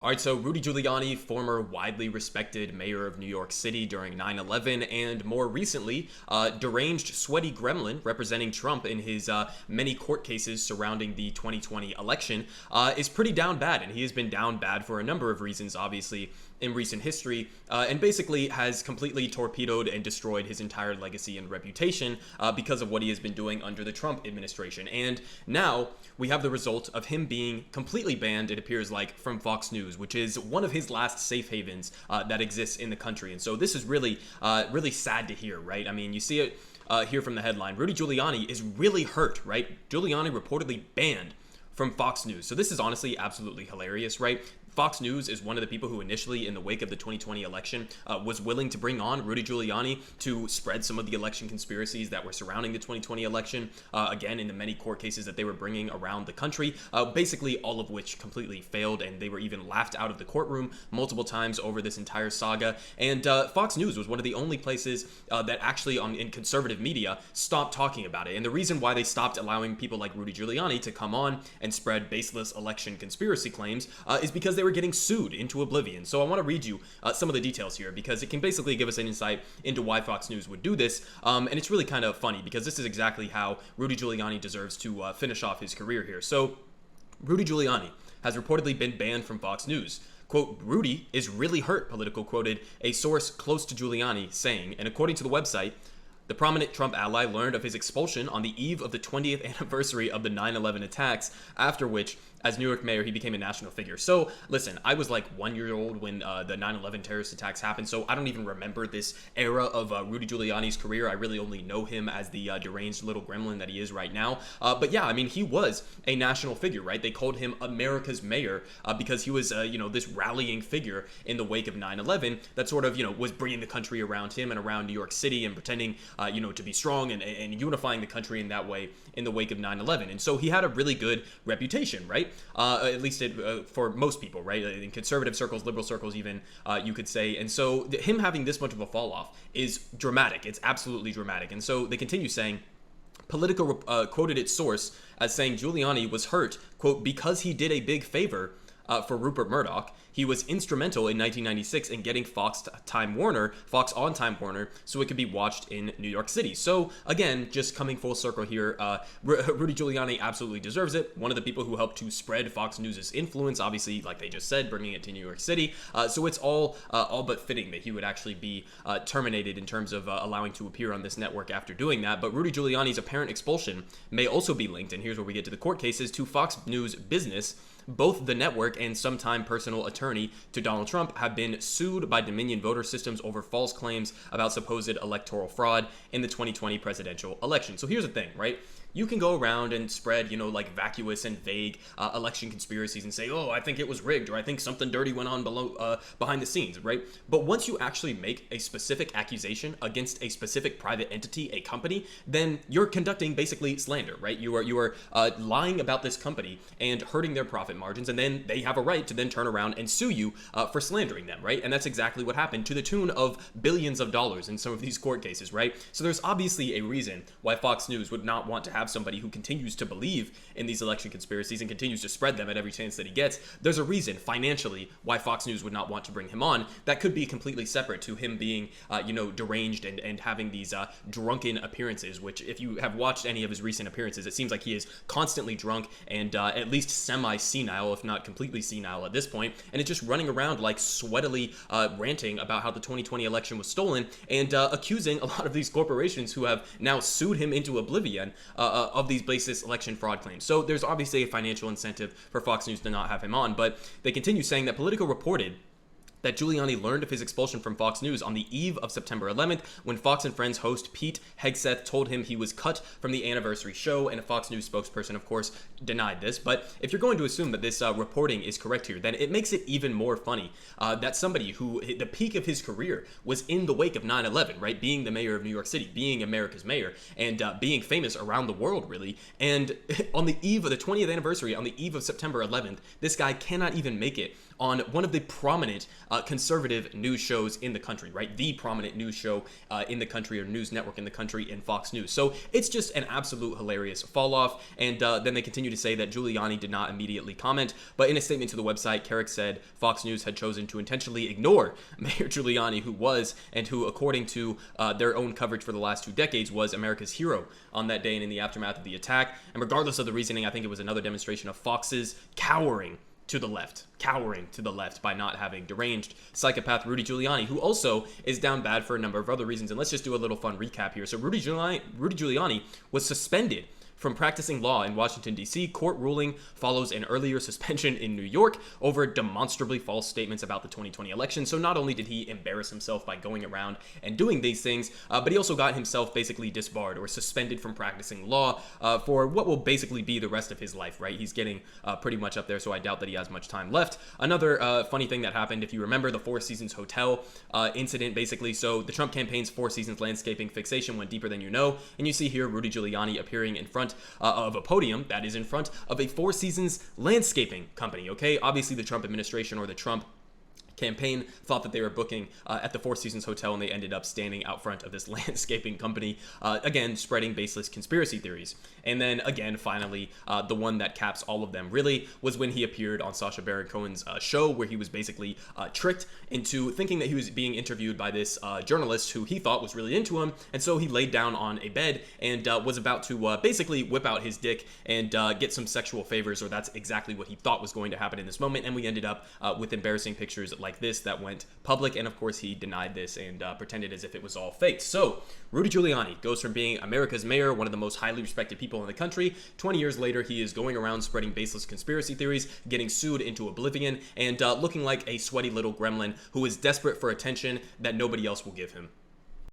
All right, so Rudy Giuliani, former widely respected mayor of New York City during 9/11, and more recently, deranged sweaty gremlin representing Trump in his many court cases surrounding the 2020 election, is pretty down bad, and he has been down bad for a number of reasons, obviously, in recent history, and basically has completely torpedoed and destroyed his entire legacy and reputation because of what he has been doing under the Trump administration. And now we have the result of him being completely banned, it appears like, from Fox News, which is one of his last safe havens that exists in the country. And so this is really, really sad to hear, right? I mean, you see it here from the headline. Rudy Giuliani is really hurt, right? Giuliani reportedly banned from Fox News. So this is honestly absolutely hilarious, right? Fox News is one of the people who initially, in the wake of the 2020 election, was willing to bring on Rudy Giuliani to spread some of the election conspiracies that were surrounding the 2020 election, again, in the many court cases that they were bringing around the country, basically all of which completely failed, and they were even laughed out of the courtroom multiple times over this entire saga. And Fox News was one of the only places that actually, in conservative media, stopped talking about it. And the reason why they stopped allowing people like Rudy Giuliani to come on and spread baseless election conspiracy claims is because they were getting sued into oblivion. So I want to read you some of the details here, because it can basically give us an insight into why Fox News would do this. And it's really kind of funny, because this is exactly how Rudy Giuliani deserves to finish off his career here. So Rudy Giuliani has reportedly been banned from Fox News. Quote, Rudy is really hurt, Politico quoted a source close to Giuliani saying, and according to the website, the prominent Trump ally learned of his expulsion on the eve of the 20th anniversary of the 9/11 attacks, after which, as New York mayor, he became a national figure. So, listen, I was like 1 year old when the 9/11 terrorist attacks happened, so I don't even remember this era of Rudy Giuliani's career. I really only know him as the deranged little gremlin that he is right now. But yeah, I mean, he was a national figure, right? They called him America's mayor because he was, this rallying figure in the wake of 9/11 that sort of, was bringing the country around him and around New York City and pretending, to be strong and unifying the country in that way in the wake of 9/11. And so he had a really good reputation, right? At least for most people, right? In conservative circles, liberal circles even, you could say. And so him having this much of a fall off is dramatic. It's absolutely dramatic. And so they continue saying, Politico quoted its source as saying Giuliani was hurt, quote, because he did a big favor for Rupert Murdoch. He was instrumental in 1996 in getting Fox on Time Warner, so it could be watched in New York City. So again, just coming full circle here, Rudy Giuliani absolutely deserves it. One of the people who helped to spread Fox News' influence, obviously, like they just said, bringing it to New York City. So it's all but fitting that he would actually be terminated in terms of allowing to appear on this network after doing that. But Rudy Giuliani's apparent expulsion may also be linked, and here's where we get to the court cases, to Fox News business. Both the network and sometime personal attorney to Donald Trump have been sued by Dominion Voter Systems over false claims about supposed electoral fraud in the 2020 presidential election. So here's the thing, right? You can go around and spread, like vacuous and vague election conspiracies and say, oh, I think it was rigged, or I think something dirty went on behind the scenes, right? But once you actually make a specific accusation against a specific private entity, a company, then you're conducting basically slander, right? You are lying about this company and hurting their profit margins, and then they have a right to then turn around and sue you for slandering them, right? And that's exactly what happened, to the tune of billions of dollars in some of these court cases, right? So there's obviously a reason why Fox News would not want to have somebody who continues to believe in these election conspiracies and continues to spread them at every chance that he gets. There's a reason financially why Fox News would not want to bring him on. That could be completely separate to him being, deranged and having these drunken appearances, which if you have watched any of his recent appearances, it seems like he is constantly drunk and at least semi-senile, if not completely senile at this point, and it's just running around like sweatily ranting about how the 2020 election was stolen and accusing a lot of these corporations who have now sued him into oblivion of these baseless election fraud claims. So there's obviously a financial incentive for Fox News to not have him on, but they continue saying that Politico reported that Giuliani learned of his expulsion from Fox News on the eve of September 11th when Fox and Friends host Pete Hegseth told him he was cut from the anniversary show, and a Fox News spokesperson, of course, denied this. But if you're going to assume that this reporting is correct here, then it makes it even more funny that somebody who, the peak of his career was in the wake of 9/11, right? Being the mayor of New York City, being America's mayor, and being famous around the world, really. And on the eve of the 20th anniversary, on the eve of September 11th, this guy cannot even make it on one of the prominent conservative news shows in the country, right? The prominent news show in the country, or news network in the country, in Fox News. So it's just an absolute hilarious fall off. And then they continue to say that Giuliani did not immediately comment, but in a statement to the website, Carrick said Fox News had chosen to intentionally ignore Mayor Giuliani, who was, and who, according to their own coverage for the last 2 decades, was America's hero on that day and in the aftermath of the attack. And regardless of the reasoning, I think it was another demonstration of Fox's cowering to the left by not having deranged psychopath Rudy Giuliani, who also is down bad for a number of other reasons. And let's just do a little fun recap here. So Rudy Giuliani was suspended from practicing law in Washington, D.C. Court ruling follows an earlier suspension in New York over demonstrably false statements about the 2020 election. So not only did he embarrass himself by going around and doing these things, but he also got himself basically disbarred, or suspended from practicing law for what will basically be the rest of his life, right? He's getting pretty much up there, so I doubt that he has much time left. Another funny thing that happened, if you remember the Four Seasons Hotel incident, basically, so the Trump campaign's Four Seasons landscaping fixation went deeper than you know, and you see here Rudy Giuliani appearing in front of a podium that is in front of a Four Seasons landscaping company, okay? Obviously, the Trump administration, or the Trump campaign, thought that they were booking at the Four Seasons Hotel, and they ended up standing out front of this landscaping company, again, spreading baseless conspiracy theories. And then, again, finally, the one that caps all of them, really, was when he appeared on Sasha Baron Cohen's show, where he was basically tricked into thinking that he was being interviewed by this journalist who he thought was really into him, and so he laid down on a bed and was about to basically whip out his dick and get some sexual favors, or that's exactly what he thought was going to happen in this moment, and we ended up with embarrassing pictures like this that went public, and of course he denied this and pretended as if it was all fake. So Rudy Giuliani goes from being America's mayor, one of the most highly respected people in the country. 20 years later, he is going around spreading baseless conspiracy theories, getting sued into oblivion, and looking like a sweaty little gremlin who is desperate for attention that nobody else will give him.